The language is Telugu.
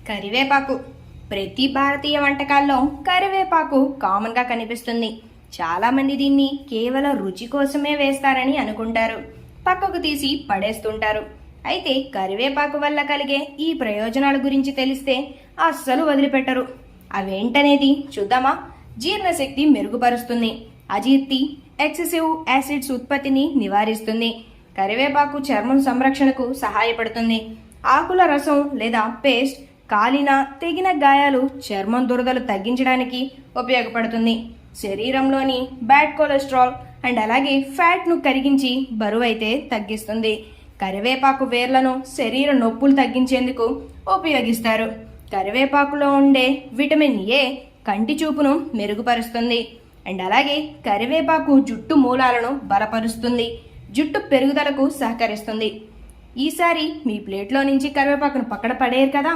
కరివేపాకు ప్రతి భారతీయ వంటకాల్లో కరివేపాకు కామన్గా కనిపిస్తుంది. చాలా మంది దీన్ని కేవలం రుచి కోసమే వేస్తారని అనుకుంటారు, పక్కకు తీసి పడేస్తుంటారు. అయితే కరివేపాకు వల్ల కలిగే ఈ ప్రయోజనాల గురించి తెలిస్తే అస్సలు వదిలిపెట్టరు. అవేంటనేది చూద్దామా? జీర్ణశక్తి మెరుగుపరుస్తుంది, అజీర్తి, ఎక్సెసివ్ యాసిడ్స్ ఉత్పత్తిని నివారిస్తుంది. కరివేపాకు చర్మం సంరక్షణకు సహాయపడుతుంది. ఆకుల రసం లేదా పేస్ట్ కాలిన తెగిన గాయాలు, చర్మం దురదలు తగ్గించడానికి ఉపయోగపడుతుంది. శరీరంలోని బ్యాడ్ కొలెస్ట్రాల్ అండ్ అలాగే ఫ్యాట్ను కరిగించి బరువైతే తగ్గిస్తుంది. కరివేపాకు వేర్లను శరీర నొప్పులు తగ్గించేందుకు ఉపయోగిస్తారు. కరివేపాకులో ఉండే విటమిన్ ఏ కంటి చూపును మెరుగుపరుస్తుంది. అండ్ అలాగే కరివేపాకు జుట్టు మూలాలను బలపరుస్తుంది, జుట్టు పెరుగుదలకు సహకరిస్తుంది. ఈసారి మీ ప్లేట్లో నుంచి కరివేపాకును పక్కన పడేయరు కదా.